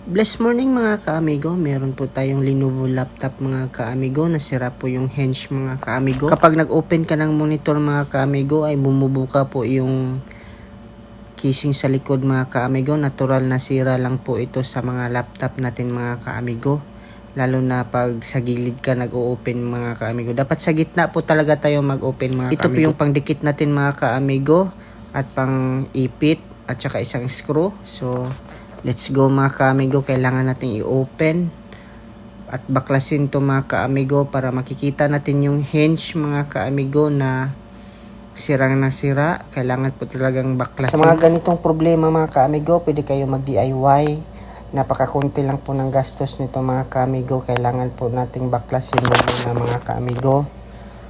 Blessed morning mga kaamigo, meron po tayong Lenovo laptop mga kaamigo, nasira po yung hinge mga kaamigo. Kapag nag-open ka ng monitor mga kaamigo ay bumubuka po yung casing sa likod mga kaamigo. Natural na sira lang po ito sa mga laptop natin mga kaamigo. Lalo na pag sa gilid ka nag-o-open mga kaamigo. Dapat sa gitna po talaga tayo mag-open mga kaamigo. Ito po yung pangdikit natin mga kaamigo at pang ipit at saka isang screw. So let's go mga kaamigo, kailangan natin i-open at baklasin to mga kaamigo para makikita natin yung hinge mga kaamigo na sirang nasira. Kailangan po talagang baklasin. Sa mga ganitong problema mga kaamigo, pwede kayo mag-DIY. Napakakunti lang po ng gastos nito mga kaamigo. Kailangan po nating baklasin muna mga kaamigo.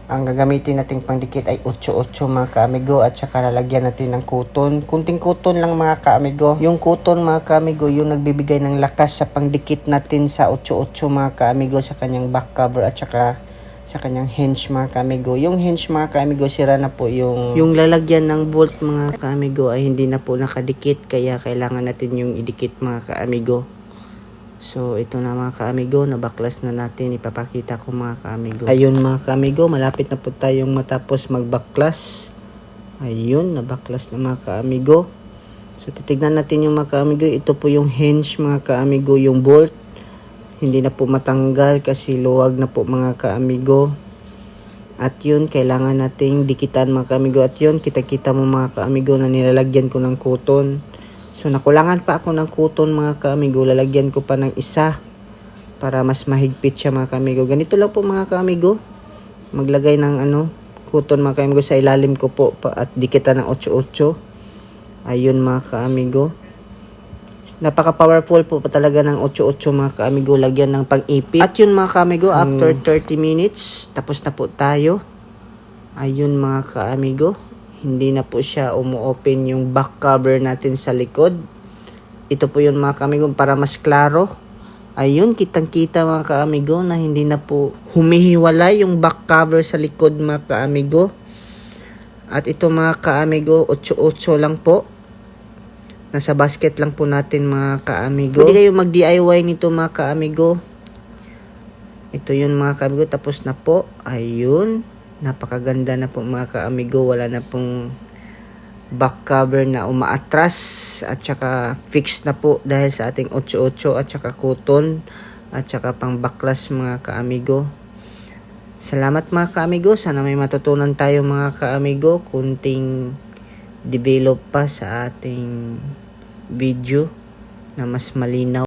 Ang gagamitin nating pangdikit ay 8-8 mga kaamigo at saka lalagyan natin ng kuton. Kunting kuton lang mga kaamigo. Yung kuton mga kaamigo, yung nagbibigay ng lakas sa pangdikit natin sa 8-8 mga kaamigo sa kanyang back cover at saka sa kanyang hinge mga kaamigo. Yung hinge mga kaamigo, sira na po yung lalagyan ng bolt mga kaamigo ay hindi na po nakadikit, kaya kailangan natin yung idikit mga kaamigo. So ito na mga kaamigo, nabaklas na natin, ipapakita ko mga kaamigo. Ayun mga kaamigo, malapit na po tayong matapos magbaklas. Ayun, nabaklas na mga kaamigo. So titignan natin yung mga kaamigo, ito po yung hinge mga kaamigo, yung bolt. Hindi na po matanggal kasi luwag na po mga kaamigo. At yun, kailangan nating dikitan mga kaamigo. At yun, kita-kita mo mga kaamigo na nilalagyan ko ng kuton. So nakulangan pa ako ng kuton mga kaamigo, lalagyan ko pa ng isa para mas mahigpit siya mga kaamigo. Ganito lang po mga kaamigo, maglagay ng kuton mga kaamigo sa ilalim ko po at dikitan ng 8-8. Ayun mga kaamigo. Napaka powerful po pa talaga ng 8-8 mga kaamigo, lagyan ng pang-ipit. At yun mga kaamigo, after 30 minutes, tapos na po tayo. Ayun mga kaamigo. Hindi na po siya umu-open yung back cover natin sa likod. Ito po yun mga kaamigo para mas klaro. Ayun, kitang-kita mga kaamigo na hindi na po humihiwalay yung back cover sa likod mga kaamigo. At ito mga kaamigo, 8-8 lang po. Nasa basket lang po natin mga kaamigo. Pwede kayo mag-DIY nito mga kaamigo. Ito yun mga kaamigo, tapos na po. Ayun. Napakaganda na po mga kaamigo, wala na pong back cover na umaatras at saka fixed na po dahil sa ating 8-8 at saka kuton at saka pang baklas mga kaamigo. Salamat mga kaamigo, sana may matutunan tayo mga kaamigo, kunting develop pa sa ating video na mas malinaw.